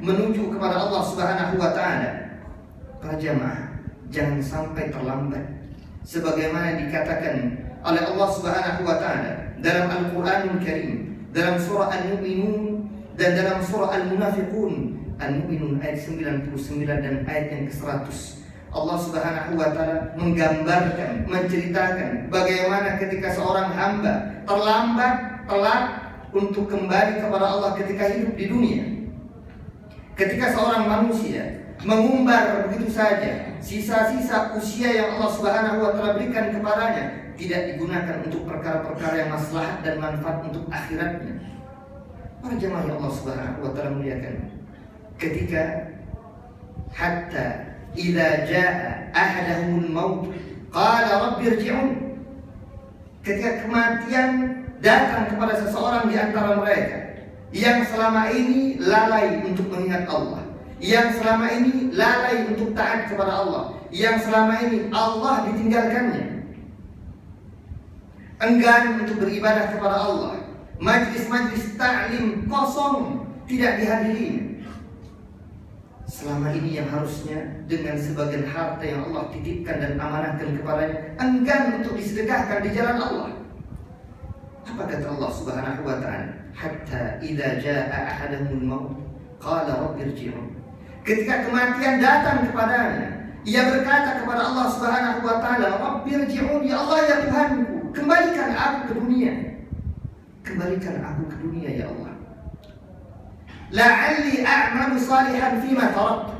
menuju kepada Allah Subhanahu wa taala. Para jamaah, jangan sampai terlambat sebagaimana dikatakan oleh Allah Subhanahu wa taala dalam Al-Qur'anul Karim, dalam surah Al-Mu'minun dan dalam surah Al-Munafiqun. Al-Mu'minun ayat 99 dan ayat yang ke-100. Allah Subhanahu wa taala menggambarkan, menceritakan bagaimana ketika seorang hamba telat untuk kembali kepada Allah ketika hidup di dunia. Ketika seorang manusia mengumbar begitu saja sisa-sisa usia yang Allah Subhanahu wa taala berikan kepadanya, tidak digunakan untuk perkara-perkara yang maslahat dan manfaat untuk akhiratnya. Para jemaah yang Allah Subhanahu wa taala muliakan, ketika hatta idza jaa ahadahumul maut qala rabbi irji'un, ketika kematian datang kepada seseorang di antara mereka yang selama ini lalai untuk mengingat Allah, yang selama ini lalai untuk taat kepada Allah, yang selama ini Allah ditinggalkannya, enggan untuk beribadah kepada Allah, majlis-majlis ta'lim kosong, tidak dihadiri. Selama ini yang harusnya dengan sebagian harta yang Allah titipkan dan amanahkan kepadanya, enggan untuk disedekahkan di jalan Allah. Apa kata Allah Subhanahu wa taala? Hatta idza jaa ahadahumul maut qala rabbi irji'un. Ketika kematian datang kepadanya, ia berkata kepada Allah Subhanahu wa taala, rabbi irji'un, ya Allah ya Tuhanku, kembalikan aku ke dunia. Kembalikan aku ke dunia ya Allah. La'alli a'malu salihan fima taraktu.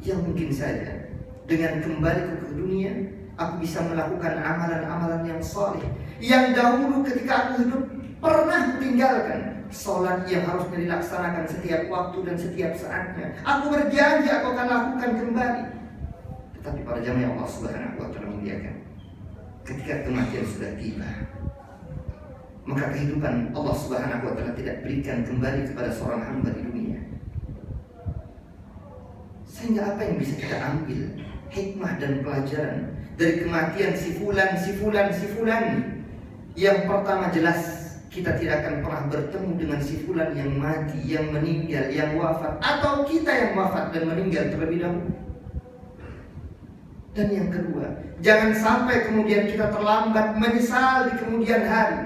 Yang mungkin saja dengan kembaliku ke dunia, aku bisa melakukan amalan-amalan yang saleh yang dahulu ketika aku hidup pernah tinggalkan. Salat yang harusnya dilaksanakan setiap waktu dan setiap saatnya, aku berjanji aku akan lakukan kembali. Tetapi para jamaah Allah Subhanahu wa taala muliakan, ketika kematian sudah tiba, maka kehidupan Allah Subhanahu wa taala tidak berikan kembali kepada seorang hamba di dunia. Sehingga apa yang bisa kita ambil hikmah dan pelajaran dari kematian si fulan? Yang pertama, jelas kita tidak akan pernah bertemu dengan si fulan yang mati, yang meninggal, yang wafat, atau kita yang wafat dan meninggal terlebih dahulu. Dan yang kedua, jangan sampai kemudian kita terlambat menyesal di kemudian hari.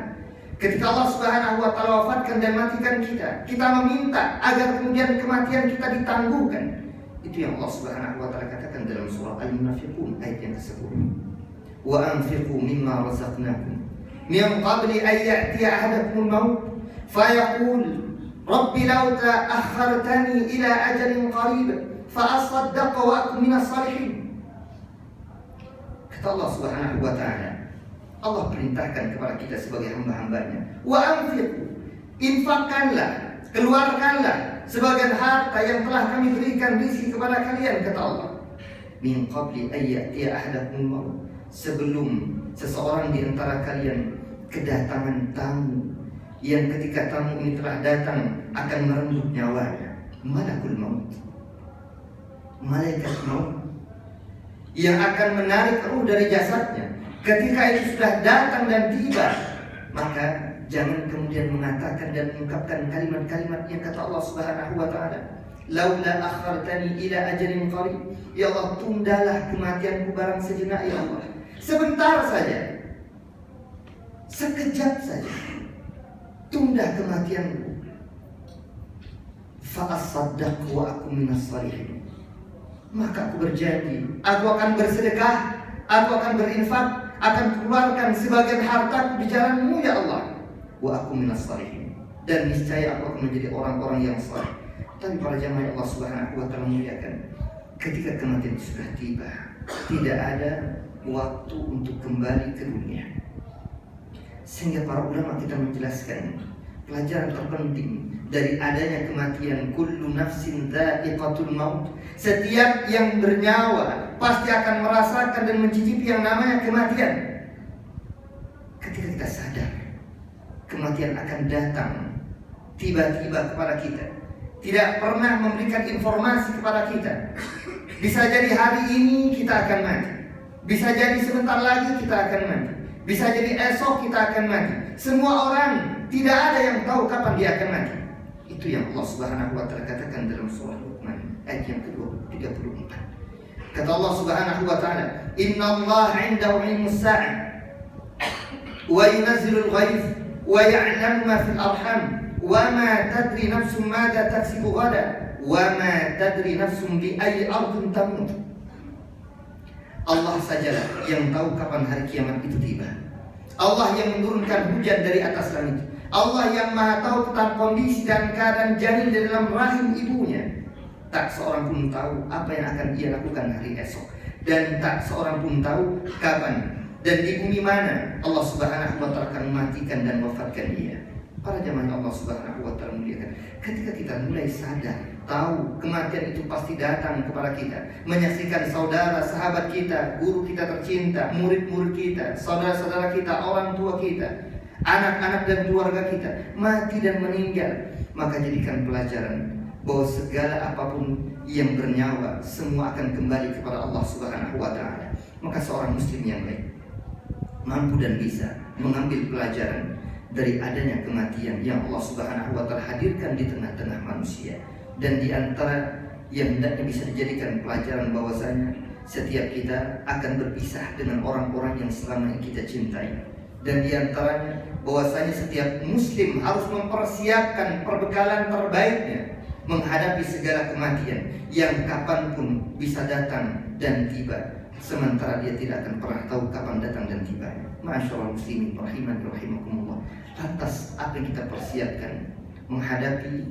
Ketika Allah Subhanahu wa taala wafatkan dan matikan kita meminta agar kemudian kematian kita ditangguhkan. Itu yang Allah Subhanahu wa taala katakan dalam surah Al-Munafiqun ayat yang ke-10. Wa anfiqu mimma razaqnakum min qabli an ya'tiya ahadakumul maut fayaqul rabbi law ta'akhartani ila ajalin qarib fa asaddaqa wa akun minas salihin. Kata Allah Subhanahu wa taala, Allah perintahkan kepada kita sebagai hamba-hambanya, wa anfiqu, infakkanlah, keluarkanlah sebagian harta yang telah kami berikan rizki kepada kalian, kata Allah. Min qabli an ya'tiya ahadakumul maut, sebelum seseorang di antara kalian kedatangan tamu yang ketika tamu ini telah datang akan merenggut nyawanya, malakul maut, malaikat maut yang akan menarik ruh dari jasadnya. Ketika itu sudah datang dan tiba, maka jangan kemudian mengatakan dan mengungkapkan kalimat-kalimat yang kata Allah Subhanahu wa taala, laula akhartani ila ajalin qarib, ya Allah tundalah kematianku barang sejenak ya Allah, sebentar saja, sekejap saja, tunda kematianku. Fa asaddaqu wa aku minas salihin, maka aku berjanji, aku akan bersedekah, aku akan berinfak, akan keluarkan sebagian hartaku di jalan-Mu ya Allah. Wa aku minas salihin, dan niscaya aku akan menjadi orang-orang yang saleh. Tapi para jamaah Allah Subhanahu wa taala muliakan, ketika kematian sudah tiba, tidak ada waktu untuk kembali ke dunia. Sehingga para ulama kita menjelaskan pelajaran terpenting dari adanya kematian, kullu nafsin dha'iqatul maut, setiap yang bernyawa pasti akan merasakan dan mencicipi yang namanya kematian. Ketika kita sadar kematian akan datang tiba-tiba kepada kita, tidak pernah memberikan informasi kepada kita, bisa jadi hari ini kita akan mati, bisa jadi sebentar lagi kita akan mati, bisa jadi esok kita akan mati. Semua orang tidak ada yang tahu kapan dia akan mati. Itu Itu yang Allah Subhanahu wa taala katakan dalam surah Luqman ayat yang ke-34. Kata Allah Subhanahu wa taala, "Innallaha 'indahu 'ilmus sa'ah wa yunazzilul ghaith wa ya'lamu ma fil arham wa ma tadri nafsun madza taksibu ghadan wa ma tadri nafsun bi ayyi ardin tamut." Allah sajalah yang tahu kapan hari kiamat itu tiba. Allah yang menurunkan hujan dari atas langit. Allah yang maha tahu tentang kondisi dan keadaan janin di dalam rahim ibunya. Tak seorang pun tahu apa yang akan ia lakukan hari esok, dan tak seorang pun tahu kapan dan di bumi mana Allah Subhanahu wa taala akan mematikan dan wafatkan dia. Para jamaah Allah Subhanahu wa taala muliakan, ketika kita mulai sadar, tahu kematian itu pasti datang kepada kita, menyaksikan saudara, sahabat kita, guru kita tercinta, murid-murid kita, saudara-saudara kita, orang tua kita, anak-anak dan keluarga kita mati dan meninggal, maka jadikan pelajaran bahwa segala apapun yang bernyawa semua akan kembali kepada Allah Subhanahu wa taala. Maka seorang muslim yang baik mampu dan bisa mengambil pelajaran dari adanya kematian yang Allah Subhanahu wa taala hadirkan di tengah-tengah manusia. Dan di antara yang hendaknya bisa dijadikan pelajaran bahwasanya setiap kita akan berpisah dengan orang-orang yang selama ini kita cintai. Dan di antaranya bahwasanya setiap muslim harus mempersiapkan perbekalan terbaiknya menghadapi segala kematian yang kapanpun bisa datang dan tiba, sementara dia tidak akan pernah tahu kapan datang dan tibanya. Ma'asyiral muslimin rahimani rahimakumullah. Lantas apa yang kita persiapkan menghadapi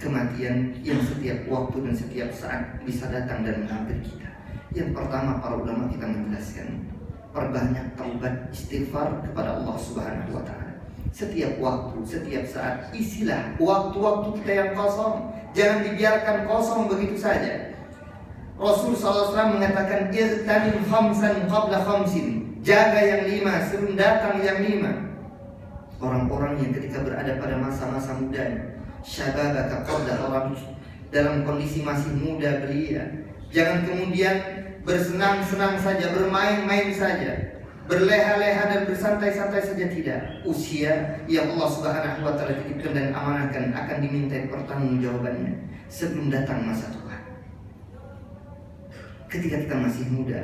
kematian yang setiap waktu dan setiap saat bisa datang dan menghampiri kita? Yang pertama, para ulama kita menjelaskan, perbanyak taubat istighfar kepada Allah Subhanahu wa taala. Setiap waktu, setiap saat isilah waktu-waktu kita yang kosong. Jangan dibiarkan kosong begitu saja. Rasul SAW mengatakan, "Irtanim khamsan qabla khamsin." Jaga yang 5 sebelum datang yang 5. Orang-orang yang ketika berada pada masa-masa mudanya, syababaka qabla haramik, dalam kondisi masih muda belia, jangan kemudian bersenang-senang saja, bermain-main saja, berleha-leha dan bersantai-santai saja, tidak. Usia yang Allah Subhanahu wa taala titipkan dan amanahkan akan dimintai pertanggungjawabannya sebelum datang masa tua. Ketika kita masih muda,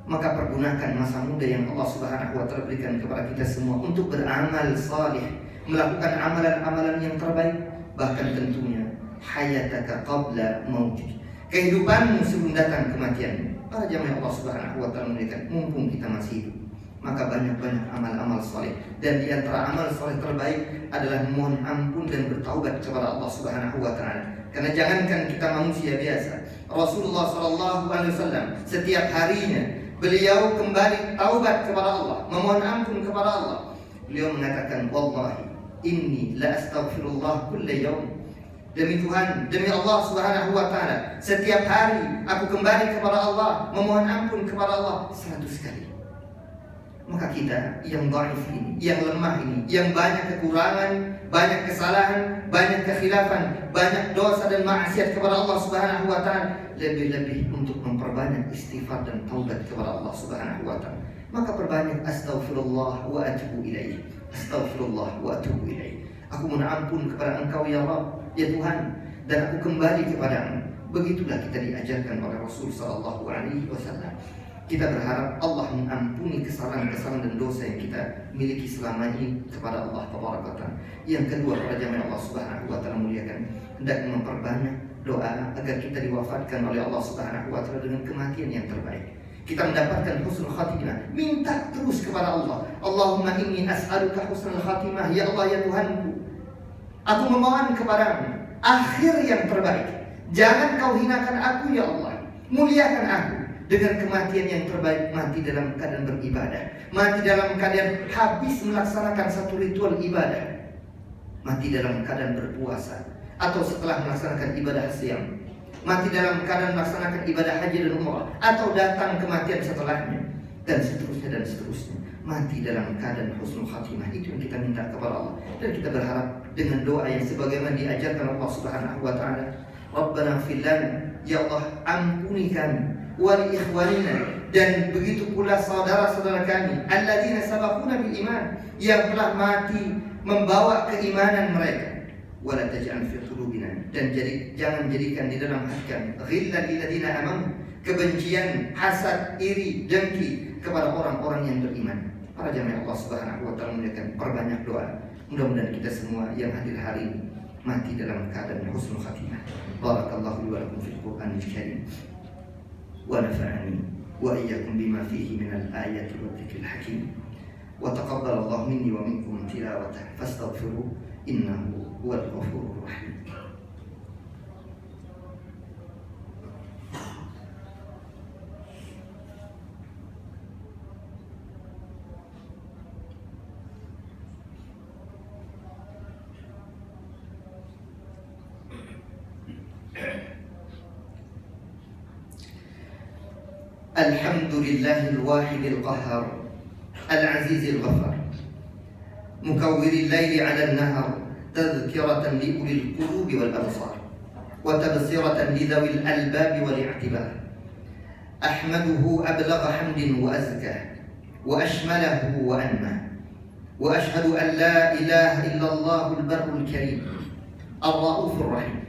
maka pergunakan masa muda yang Allah Subhanahu wa taala berikan kepada kita semua untuk beramal salih, melakukan amalan-amalan yang terbaik, bahkan tentunya hayataka qabla mautik, kehidupanmu sebelum datang kematian. Para jamaah Allah Subhanahu wa taala memberikan, mumpung kita masih hidup, maka banyak-banyak amal-amal saleh. Dan di antara amal saleh terbaik adalah mohon ampun dan bertaubat kepada Allah Subhanahu wa taala. Karena jangankan kita manusia biasa, Rasulullah SAW setiap harinya beliau kembali taubat kepada Allah, memohon ampun kepada Allah. Beliau mengatakan, "Wallahi inni la astaghfirullah kulla yawm." Demi Tuhan, demi Allah Subhanahu wa taala, setiap hari aku kembali kepada Allah, memohon ampun kepada Allah 100 kali. Maka kita yang dhaif ini, yang lemah ini, yang banyak kekurangan, banyak kesalahan, banyak kekhilafan, banyak dosa dan maksiat kepada Allah Subhanahu wa taala, lebih-lebih untuk memperbanyak istighfar dan taubat kepada Allah Subhanahu wa taala. Maka perbanyak astaghfirullah wa atubu ilaih. Astaghfirullah wa atubu ilaih. Aku mohon ampun kepada Engkau ya Rabb, ya Tuhan, dan aku kembali kepadamu. Begitulah kita diajarkan oleh Rasul sallallahu alaihi wasallam. Kita berharap Allah mengampuni kesalahan-kesalahan dan dosa yang kita miliki selama ini kepada Allah Taala. Yang kedua, para jamaah Allah Subhanahu wa taala muliakan, hendak memperbanyak doa agar kita diwafatkan oleh Allah Subhanahu wa taala dengan kematian yang terbaik. Kita mendapatkan husnul khatimah. Minta terus kepada Allah, Allahumma inni as'aluka husnul khatimah, ya Allah ya Tuhanku, aku memohon kepadamu akhir yang terbaik. Jangan kau hinakan aku ya Allah, muliakan aku dengan kematian yang terbaik, mati dalam keadaan beribadah, mati dalam keadaan habis melaksanakan satu ritual ibadah, mati dalam keadaan berpuasa, atau setelah melaksanakan ibadah siang, mati dalam keadaan melaksanakan ibadah haji dan umrah, atau datang kematian setelahnya, dan seterusnya dan seterusnya. Mati dalam keadaan husnul khatimah. Itu yang kita minta kepada Allah, dan kita berharap dengan doa yang sebagaimana diajarkan Allah Subhanahu wa taala, Rabbana ighfir lana, ya Allah ampuni kami, wa li ikhwanina, dan begitu pula saudara-saudara kami, alladzina sabaquna bil iman, yang telah mati membawa keimanan mereka. wa la taj'al fi qulubina, dan jangan jadikan di dalam hati kami ghillan lil ladzina amanu, kebencian, hasad, iri, dengki kepada orang-orang yang beriman. Para jamaah Allah Subhanahu wa taala menyampaikan perbanyak doa. Mudah-mudahan kita semua yang hadir hari ini mati dalam keadaan husnul khatimah. Barakallahu li wa lakum fil Qur'anil karim wa nafa'ani wa iyyakum bima fihi minal ayati wa dzikril hakim. Wa taqabbalallahu minni wa minkum tilawatan fastaghfiruh innahu huwal ghafurur rahim. Alhamdulillahil wahidil qahhar al-azizil ghaffar mukawwiril laili 'alan nahar tadhkiratan li ulil qulubi wal absar wa tabsiratan li dhawil albabi wal i'tibar. Ahmaduhu ablagha hamdin wa azka wa ashmalahu wa anma wa ashhadu an la ilaha illallahul barrul karim ar-raufur rahim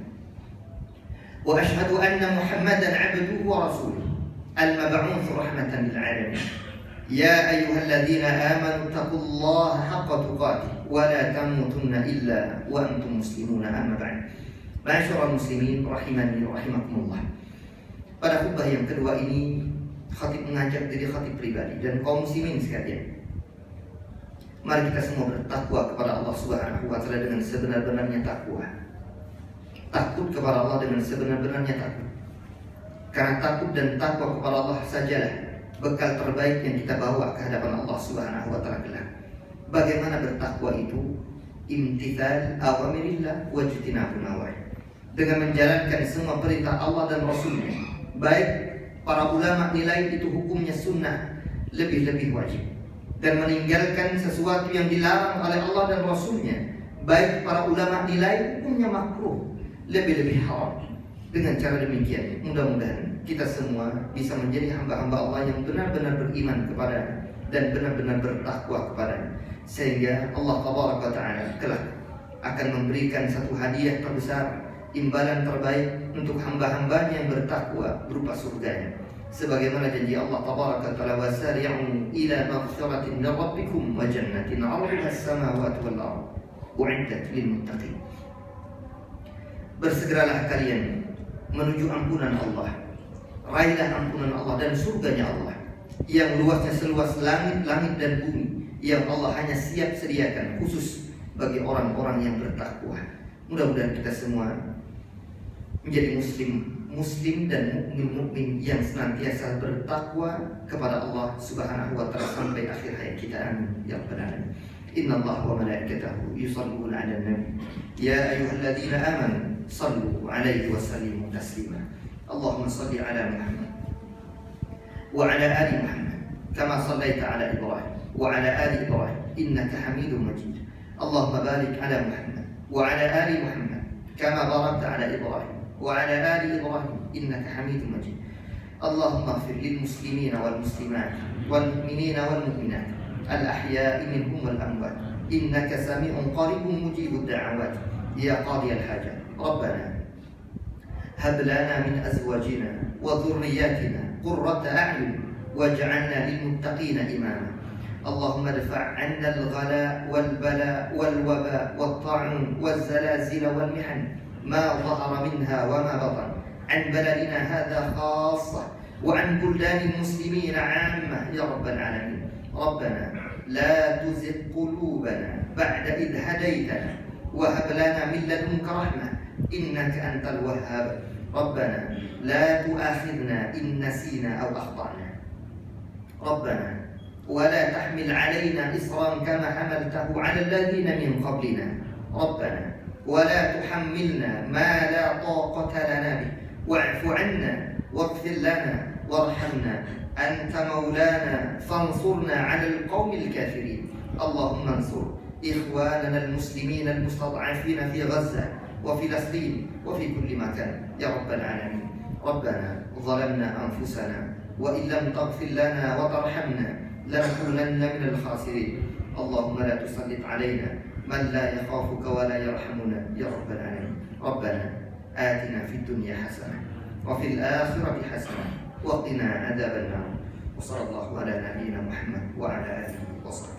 wa ashhadu anna Muhammadan 'abduhu wa rasuluhu المبعوث رحمة للعالمين. يا أيها الذين آمنوا اتقوا الله حق تقاته ولا تموتن إلا وأنتم مسلمون. أما بعد. Ma'asyiral muslimin rahimani rahimakumullah. Pada khutbah yang kedua ini, khatib mengajak diri khatib pribadi dan kaum muslimin sekalian. Mari kita semua bertakwa kepada Allah Subhanahu wa taala dengan sebenar-benarnya takwa. Takut kepada Allah dengan sebenar-benarnya takut. Karena takut dan takwa kepada Allah sajalah bekal terbaik yang kita bawa ke hadapan Allah Subhanahu wa taala kelak. Bagaimana bertakwa itu? Imtithal awamirillah wa ijtinabun nawahi. Dengan menjalankan semua perintah Allah dan Rasulnya. Baik para ulama nilai itu hukumnya sunnah, lebih-lebih wajib. Dan meninggalkan sesuatu yang dilarang oleh Allah dan Rasulnya. Baik para ulama nilai hukumnya makruh, lebih-lebih haram. Dengan cara demikian, mudah-mudahan kita semua bisa menjadi hamba-hamba Allah yang benar-benar beriman kepada dan benar-benar bertakwa kepada, sehingga Allah Tabaraka Ta'ala kelak akan memberikan satu hadiah terbesar, imbalan terbaik untuk hamba-hambanya yang bertakwa berupa surganya. Sebagaimana janji Allah Tabaraka Ta'ala, wasari'u ila maghfiratin min rabbikum wa jannatin 'arduha as-samawati wal ardh u'iddat lil muttaqin. Bersegeralah kalian menuju ampunan Allah, raihlah ampunan Allah dan surganya Allah yang luasnya seluas langit dan bumi, yang Allah hanya siap sediakan khusus bagi orang-orang yang bertakwa. Mudah-mudahan kita semua menjadi muslim dan mukmin yang senantiasa bertakwa kepada Allah Subhanahu wa taala sampai akhir hayat kita. Amin ya rabbal alamin. Innallaha wa malaikatahu yusholluna 'alan nabi ya ayyuhalladzina amanu sallu 'alaihi wa sallimu taslima. Allahumma shalli 'ala Muhammad wa 'ala ali Muhammad kama shallaita 'ala Ibrahim wa 'ala ali Ibrahim innaka Hamidum Majid. Allahumma barik 'ala Muhammad wa 'ala ali Muhammad kama barakta 'ala Ibrahim wa 'ala ali Ibrahim innaka Hamidum Majid. Allahumma ighfir lil muslimina wal muslimat wal mu'minina wal mu'minat al-ahya'i minhum wal amwat innaka sami'un qaribun mujibud da'awat ya qadiyal hajat. Rabbana hab lana min azwajina wa dhurriyyatina qurrata a'yun waj'alna lil muttaqina imama. Allahumma dfa' 'anna al-ghala wal bala wal waba wat ta'un waz zalazil wal mihan ma dhahara minha wa ma batan 'an baladina hadha khassah wa 'an buldanil muslimina 'ammah ya rabbal alamin. Rabbana la tuzigh qulubana ba'da idh hadaytana wa hab lana min ladunka rahmah innaka antal wahhab. Rabbana la tu'akhidhna in nasina aw akhtana. Rabbana wa la tahmil 'alaina isran kama hamaltahu 'ala alladhina min qablina. Rabbana wa la tuhammilna ma la taqata lana bih wa'fu 'anna waghfir lana warhamna anta maulana fansurna 'ala alqawmil kafirin. Allahumma ansur ikhwanana almuslimina almustad'afina fi Gaza wa Filastin wa fi kulli makan ya rabbal alamin. Rabbana zalamna anfusana wa in lam taghfir lana wa tarhamna lanakunanna minal khasirin. Allahumma la tusallit 'alaina من لا يخافك ولا يرحمنا يا رب العالمين. ربنا آتنا في الدنيا حسنة وفي الآخرة حسنة وقنا عذاب النار. وصلى الله على نبينا محمد وعلى آله وصحبه.